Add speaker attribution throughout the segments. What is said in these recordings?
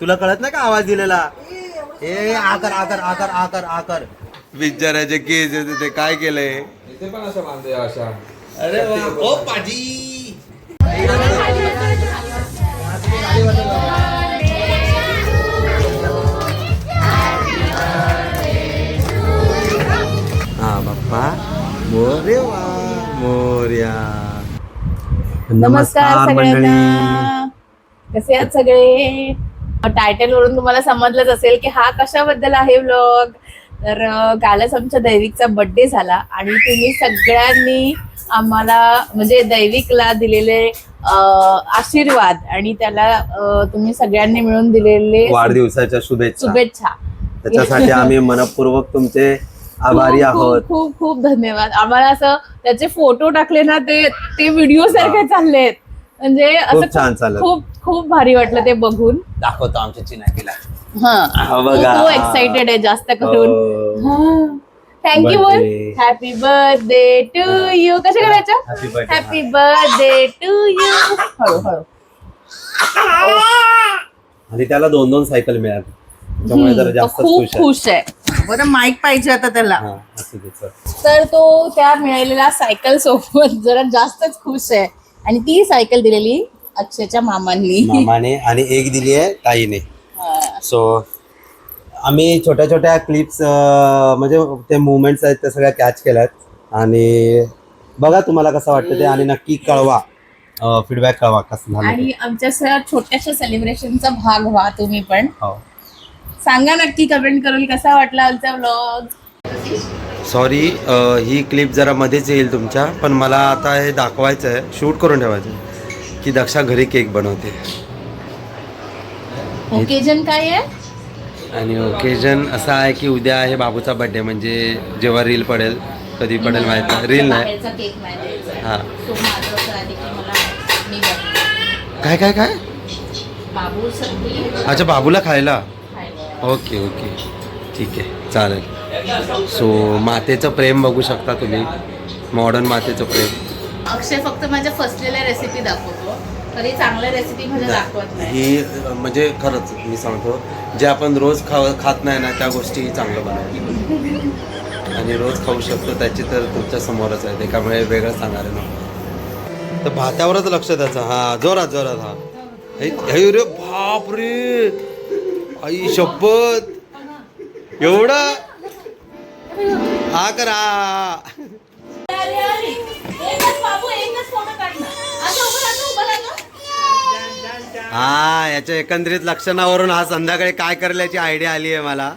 Speaker 1: तुला कळत नाही का आवाज दिलेला? ए आकर आकर आकर आकर आकर बिचाराचे केस येते ते काय केलंय?
Speaker 2: इथे पण असं बांधूय अशा.
Speaker 1: अरे वा ओ पाजी हा बाप्पा मोरया मोरया.
Speaker 3: नमस्कार सगळ्यांना, कसे आहात सगळे? टायटल वरून तुम्हाला समजलंच असेल की हा कशाबद्दल आहे व्लॉग. तर कालच आमच्या दैविकचा बर्थडे झाला आणि तुम्ही सगळ्यांनी आम्हाला म्हणजे दैविकला दिलेले आशीर्वाद आणि त्याला तुम्ही सगळ्यांनी मिळून दिलेले
Speaker 1: वाढदिवसाच्या शुभेच्छा.
Speaker 3: शुभेच्छा
Speaker 1: त्याच्यासाठी आम्ही मनपूर्वक तुमचे आभारी आहोत.
Speaker 3: खूप खूप धन्यवाद. आम्हाला असं त्याचे फोटो टाकले ना ते व्हिडिओ सारखे चाललेत, म्हणजे असं
Speaker 1: छान चाललं.
Speaker 3: खूप खूप भारी वाटलं ते बघून.
Speaker 1: दाखवतो आमच्या चिनाकीला.
Speaker 3: हा
Speaker 1: बघा
Speaker 3: तो एक्साइटेड आहे जास्त करून. थँक्यू बोल. Happy birthday to you. कसं करायचं? Happy birthday to you. हळूहळू.
Speaker 1: आणि त्याला 2-2 सायकल मिळाली त्यामुळे जरा जास्त
Speaker 3: खूप खुश आहे. बरं माईक पाहिजे आता त्याला. तर तो त्या मिळालेल्या सायकल सोबत जरा जास्तच खुश आहे आणि ती सायकल दिलेली अक्षयच्या मामाने
Speaker 1: आणि एक दिली आहे ताईने. सो आम्ही छोट्या छोट्या क्लिप्स म्हणजे ते मुवमेंट्स आहेत त्या सगळ्या कॅच केल्यात आणि बघा तुम्हाला कसं वाटतं ते आणि नक्की कळवा, फीडबॅक कळवा कसं झालं.
Speaker 3: आणि आमच्या छोट्याशा सेलिब्रेशनचा भाग व्हा तुम्ही पण. सांगा नक्की कमेंट करून कसा वाटला आमचा व्लॉग.
Speaker 1: सॉरी ही क्लिप जरा मध्येच येईल तुमच्या, पण मला आता हे दाखवायचं आहे, शूट करून ठेवायचं आहे की दक्षा घरी केक बनवते.
Speaker 3: ओकेजन काय आहे?
Speaker 1: आणि ओकेजन असा आहे की उद्या आहे बाबूचा बर्थडे, म्हणजे जेव्हा रील पडेल कधी पडेल माहित नाही. रील नाही. हां काय काय काय अच्छा बाबूला खायला. ओके ओके ठीक आहे चालेल. सो मातेचं प्रेम बघू शकता तुम्ही, मॉडर्न मातेचं प्रेम.
Speaker 3: अक्षय फक्त माझ्या फसलेल्या रेसिपी दाखवतो, कधी चांगल्या रेसिपी म्हणजे दाखवत नाही.
Speaker 1: ही म्हणजे खरंच मी सांगतो, जे आपण रोज खात नाही ना त्या गोष्टी चांगलं बनवतो आणि रोज खाऊ शकतो त्याची तर तुमच्या समोरच आहे, त्याच्यामुळे वेगळं सांगणार ना. तर भात्यावरच लक्ष द्यायचं. हा जोरात जोरात. हा रे बाप रे आई शपथ एवढं हा करा. हा याच्या एकंदरीत लक्षणावरून हा संध्याकाळी काय करल्याची आयडिया आली आहे मला.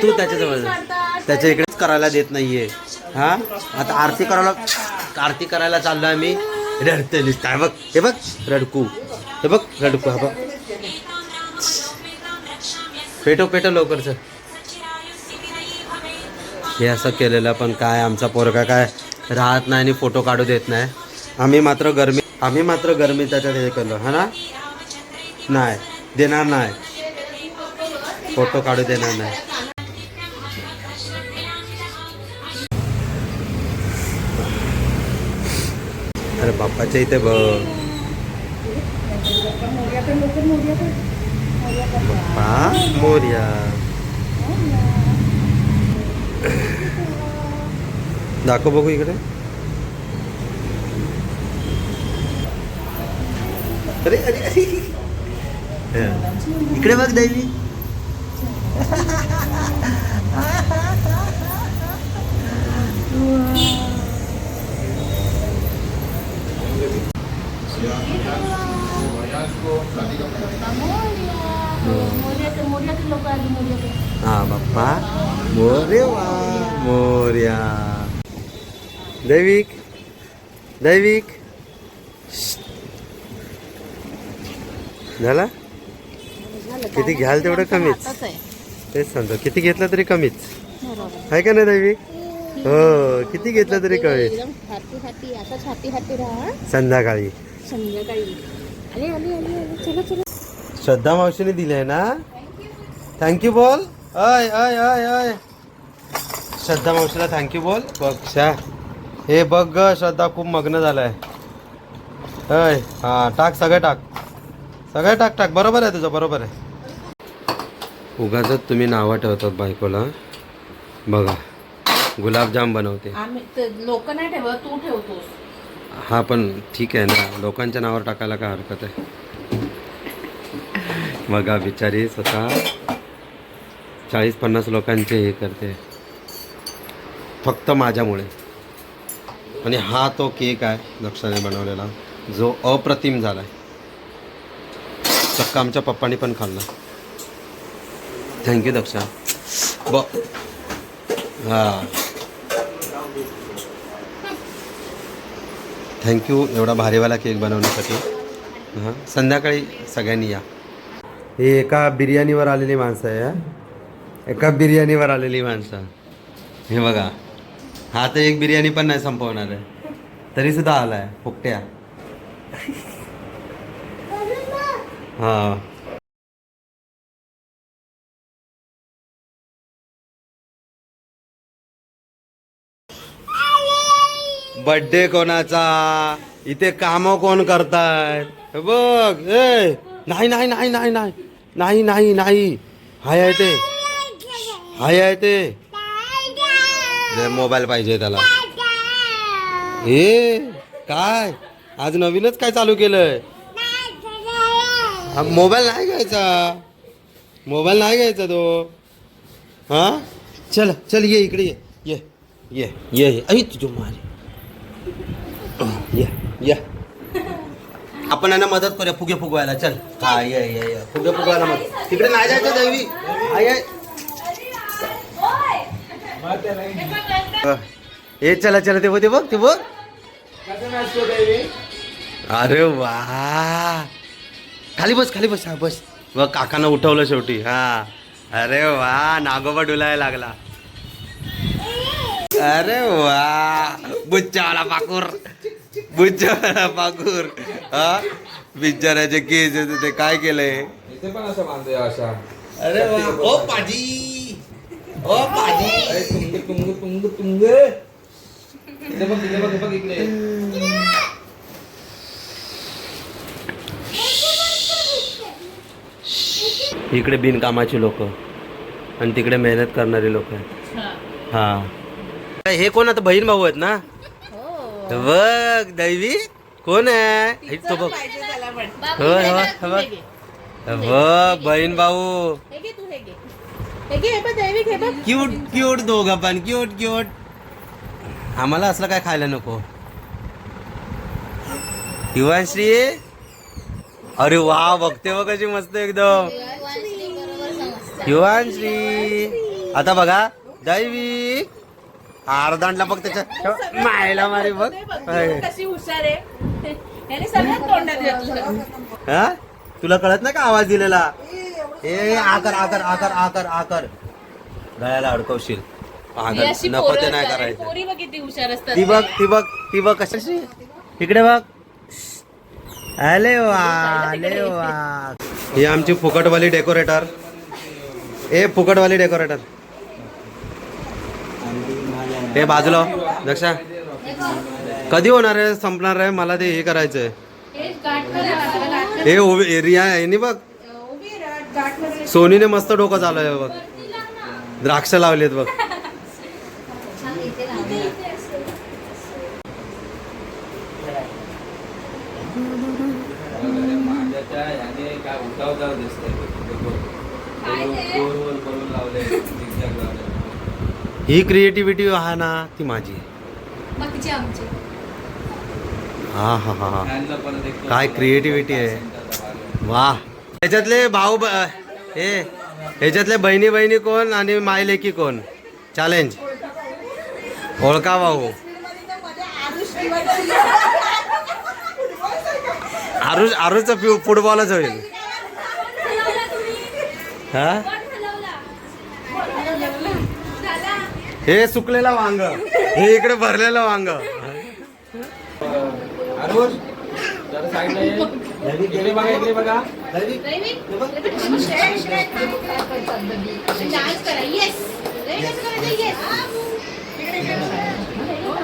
Speaker 1: तू त्याच्याजवळ त्याच्या इकडेच करायला देत नाहीये. हा आता आरती करायला चाललोय आम्ही. रडते काय बघ, हे बघ रडकू, हे बघ रडकू. हा बघ पेटो पेटो लवकरच. हे असं केलेलं पण काय आमचा पोरगा काय राहत नाही आणि फोटो काढू देत नाही. आम्ही मात्र गरमी त्याच्यात हे केलं. हा ना, नाही देणार नाही, फोटो काढू देणार नाही. अरे बाप्पाच्या इथे बघ बाप्पा मोरया. दाखव बघू इकडे. अरे अरे अरे इकडे बघ दैवी. हा बाप्पा मोरया मोरया. दैविक दैविक झाला. किती घ्याल तेवढं कमीच. तेच सांगतो, किती घेतलं तरी कमीच आहे का नाही दैविक? हो किती घेतलं तरी कमीच. संध्याकाळी श्रद्धा मावशीने दिले ना. थँक्यू बोल. अय अय अय अय श्रद्धा मावशीला थँक्यू बोल. बघ हे बघ ग, श्रद्धा खूप मग्न झालाय. अय हा टाक, सगळं टाक, सगळं टाक टाक, बरोबर आहे तुझं, बरोबर आहे. उगाच तुम्ही नावं ठेवतात बायकोला. बघा गुलाबजाम बनवते.
Speaker 3: लोक नाही ठेवत, तू ठेवतोस.
Speaker 1: हा पण ठीक आहे ना, लोकांच्या नावावर टाकायला काय हरकत आहे. बघा बिचारी स्वतः 40-50 लोकांचे हे करते फक्त माझ्यामुळे. आणि हा तो केक आहे दक्षाने बनवलेला, जो अप्रतिम झाला आहे. चक्का आमच्या पप्पांनी पण खाल्ला. थँक्यू दक्षा. हां थँक्यू एवढा भारीवाला केक बनवण्यासाठी. हां संध्याकाळी सगळ्यांनी या. ही एका बिर्याणीवर आलेली माणसं आहे. एका बिर्याणीवर आलेली माणसं. हे बघा, हा तर एक बिर्याणी पण नाही संपवणार आहे, तरीसुद्धा आला आहे फुकट्या. हां बर्थडे कोणाचा, इथे कामं कोण करतायत बघ. ए नाही नाही नाही नाही नाही नाही नाही नाही, हाय आहे ते, हाय आहे ते. मोबाईल पाहिजे त्याला. हे काय आज नवीनच काय चालू केलंय. मोबाईल नाही घ्यायचा, मोबाईल नाही घ्यायचा तो. हा चल चल ये इकडे ये ये ये ये ये. आई तुझ्या मारी. ये ये आपण यांना मदत करूया फुगे फुगवायला. चल हा ये ये ये फुगे फुगवायला मग. तिकडे नाही जायचं दैवी. आय हे चला चला ते बघ ते बघ ते बघ. अरे वा, खाली बस खाली बस. हा बस बघ, काकानं उठवलं शेवटी. हा अरे वा, नागोबा डुलायला लागला. अरे वा, बुच्चावाला पाकूर, बुच्चावाला पाकूर. हा बिचाराचे केस ते काय केलंय.
Speaker 2: इथे पण असं बांधूया अशा.
Speaker 1: अरे वा, ओ पाजी, ओ पाजी.
Speaker 2: तुंग तुंग तुंग. इथे बघ इथे बघ बघ इकडे.
Speaker 1: इकडे बिनकामाची लोक आणि तिकडे मेहनत करणारी लोक आहेत. हा हे कोण आता बहीण भाऊ आहेत ना. बघ दैवी कोण आहे तो बघ. होय होय बघ बघ बहीण भाऊ. क्यूट क्यूट दोघं पण क्यूट क्यूट. आम्हाला असलं काय खायला नको. युवाश्री, अरे वा बघते बघ कशी मस्त एकदम. युवाश्री आता बघा दैवी अर्धांडला बघ त्याच्या मायला मारी बघ.
Speaker 3: कशी हुशार आहे. याने सगळ्यात तोंडात घेतलं.
Speaker 1: हा तुला कळत नाही का आवाज दिलेला. ए आकर आकर आकर आकर आकर गळ्याला अडकवशील. नको ते नाही करायचं.
Speaker 3: पोरी बघ किती हुशार असतात.
Speaker 1: ती बघ ती बघ ती बघ कशी. इकडे बघ. अरे वा अरे वा. ही आमची फुकटवाली डेकोरेटर. ए फुकटवाली डेकोरेटर हे बाजूला दक्षा. कधी होणार आहे, संपणार आहे, मला ते हे करायचंय. हे उभी रिया आहे बघ. सोनीने मस्त डोकं चालवलंय बघ. द्राक्ष लावलेत बघ.
Speaker 2: काय उठावदार दिसतंय.
Speaker 1: ही क्रिएटिव्हिटी हा ना ती माझी आहे. हा हा हा हा काय क्रिएटिव्हिटी आहे. वा ह्याच्यातले भाऊ हे ह्याच्यातले बहिणी बहिणी कोण आणि मायलेकी कोण. चॅलेंज ओळखा भाऊ. आरुष आरुषचं फुटबॉलच होईल. हा हे सुकलेला वांग, हे इकडे भरलेलं वांग.
Speaker 2: आरुष जरा साईडला ये. इकडे बघा इकडे बघा.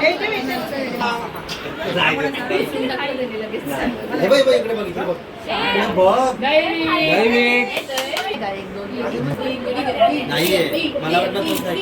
Speaker 1: हे बघ, इकडे बघ, इकडे बघ. नाहीये, मला वाटलं तोच आहे.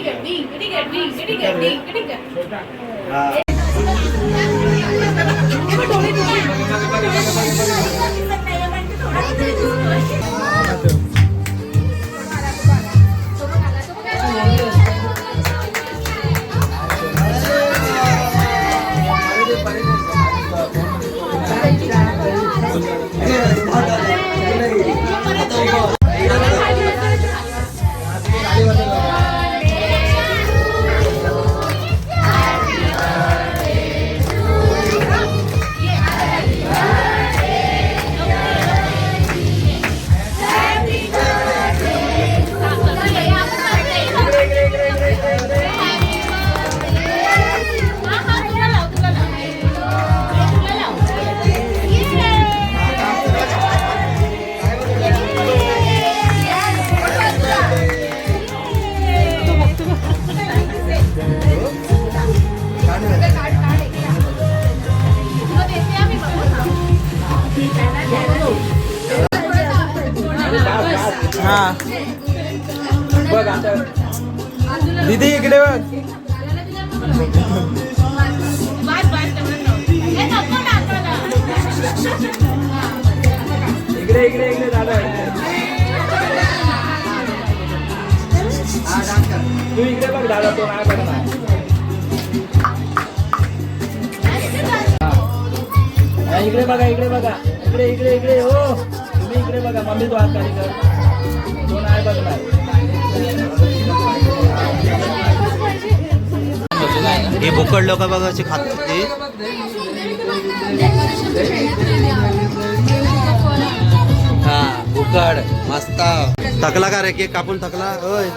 Speaker 2: हा बघ आता दीदी इकडे बघ. इकडे इकडे इकडे दादा तू इकडे बघ दादा तो नाही बघणार. इकडे बघा इकडे बघा इकडे इकडे इकडे हो तुम्ही इकडे बघा मम्मी तो हात खाली कर तो नाही बघणार.
Speaker 1: हे बोकड लोक बघा अशी खातात ते. हा बोकड मस्त थकला का रे केक कापून थकला होय.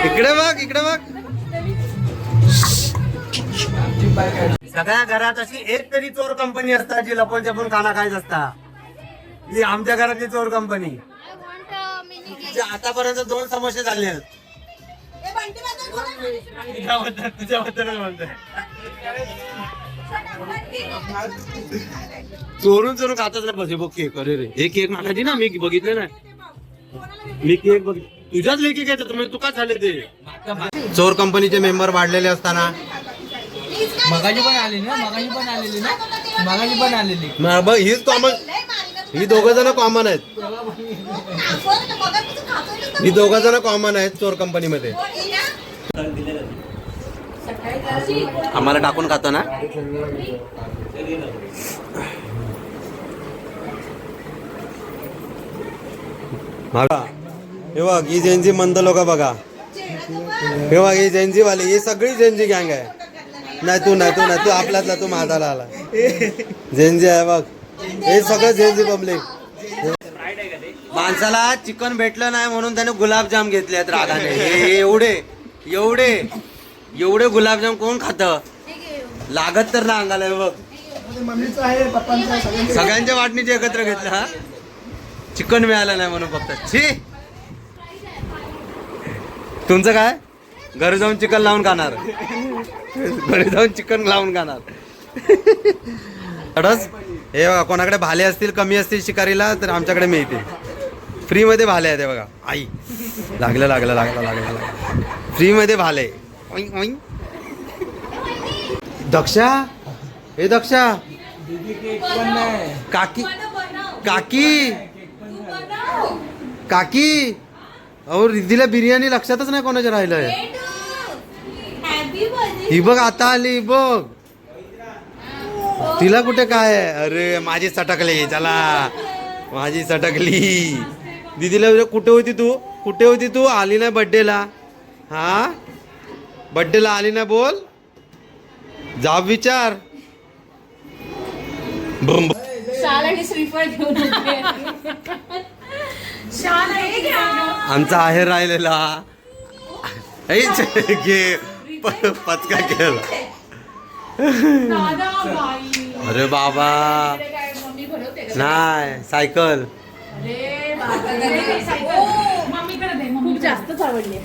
Speaker 1: इकडे बघ इकडे बघ. सगळ्या घरात अशी एक तरी चोर कंपनी असतात जी लपून छपून खाना खायच असता. ही आमच्या घरातली चोर कंपनी. आतापर्यंत 2 समस्या झाले आहेत. तुझ्याबद्दलच म्हणतोय. चोरून चोरून खातच नाही. बस हे बघ केक. अरे रे हे केक मागायची ना मी बघितले ना. मी केक बघ तुझ्याच लेखी घ्यायचं तुम्ही तू का झाले ते. चोर कंपनीचे मेंबर वाढलेले असताना
Speaker 2: मगाशी पण आलेली ना मगाशी पण आलेली ना मगाशी पण आलेली.
Speaker 1: बघ हीच कॉमन. ही 2 जण कॉमन आहेत. ही 2 जण कॉमन आहेत चोर कंपनी मध्ये. आम्हाला टाकून खातो ना. हे बघ ही जेनजी मंद लोक बघा. हे बघ ही जेनजी वाली ही सगळी जेनजी गँग आहे. नाही तू नाही तू नाही तू आपल्यातला तू माझाला आला. जेनजी आहे बघ हे सगळं जेनजी पब्लिक. माणसाला चिकन भेटलं नाही म्हणून त्याने गुलाबजाम घेतले आहेत रागाने. हे एवढे एवढे एवढे गुलाबजाम कोण खात. लागत तर ना अंगाला. बघ सगळ्यांच्या वाटणीचे एकत्र घेतलं. हा चिकन मिळालं नाही म्हणून फक्त. छी तुमचं काय घरी जाऊन चिकन लावून खाणार. घरी जाऊन चिकन लावून खाणार. हे बघा कोणाकडे भाले असतील कमी असतील शिकारीला तर आमच्याकडे मिळतील. फ्री मध्ये भाले आहे ते बघा. आई लागलं लागलं लागलं लागलं लागलं. फ्री मध्ये भाले. दक्षा हे दक्षा काकी काकी काकी अहो रिद्धीला बिर्याणी लक्षातच नाही कोणाच्या राहिलंय. ही बघ आता आली बघ. तिला कुठे काय आहे. अरे माझी सटकली चला माझी सटकली. दीदीला कुठे होती तू कुठे होती तू आली नाही बड्डेला. हा बड्डेला आली नाही बोल. जाब विचार. बंब आमचा आहे राहिलेला घे पचका केला. अरे बाबा नाही सायकल
Speaker 3: खूप जास्तच आवडली.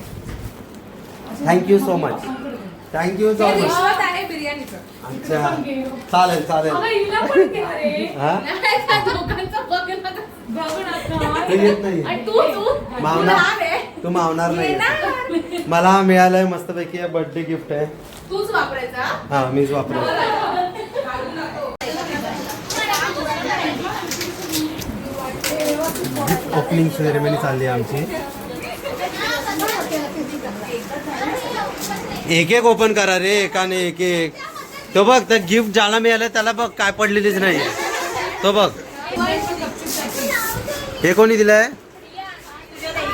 Speaker 1: Thank you so much. Thank you so much.
Speaker 3: आहे बिर्याणीचं.
Speaker 1: अच्छा चालेल चालेल. हा तू येत नाही तू मावणार नाही. मला मिळालंय मस्तपैकी बर्थडे गिफ्ट आहे.
Speaker 3: तूच वापरायचा.
Speaker 1: हा मीच वापरेल. गिफ्ट ओपनिंग सेरेमनी चालली आहे आमची. एक एक ओपन करा रे एकाने एक एक. तो बघ तर गिफ्ट ज्याला मिळालं त्याला बघ काय पडलेलीच नाही. तो बघ हे कोणी दिलंय.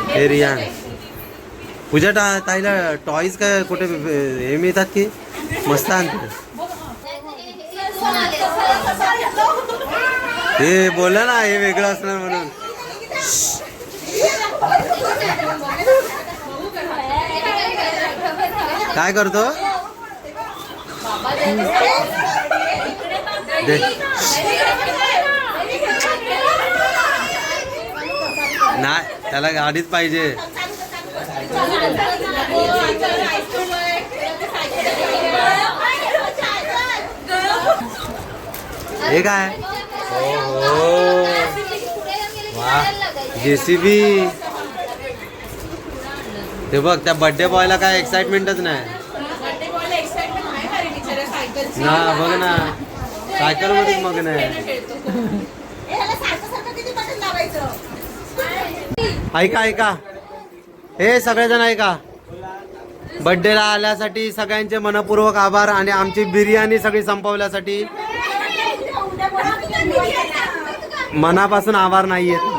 Speaker 1: हे रियान. पूजा ताईला टॉईज काय कुठे हे मिळतात की मस्त आणते. हे बोला ना हे वेगळं असणार म्हणून. काय करतो नाही त्याला गाडीच पाहिजे. हे काय वा JCB. ते बघ त्या बर्थडे बॉयला काय एक्साइटमेंटच नाही ना. बघ ना सायकल मध्ये मग नाही. ऐका ऐका हे सगळेजण ऐका. बर्थडेला आल्यासाठी सगळ्यांचे मनपूर्वक आभार आणि आमची बिर्याणी सगळी संपवल्यासाठी मनापासून आभार नाही आहेत.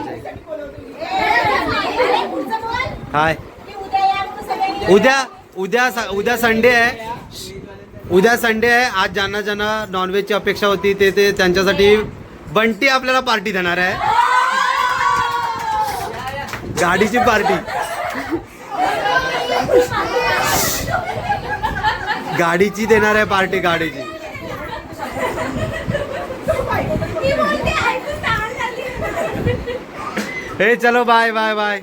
Speaker 1: काय उद्या संडे आहे. उद्या संडे आहे. आज ज्यांना ज्यांना नॉनव्हेजची अपेक्षा होती ते त्यांच्यासाठी बंटी आपल्याला पार्टी देणार आहे. गाडीची पार्टी. गाडीची देणार आहे पार्टी गाडीची. हे चलो बाय बाय बाय.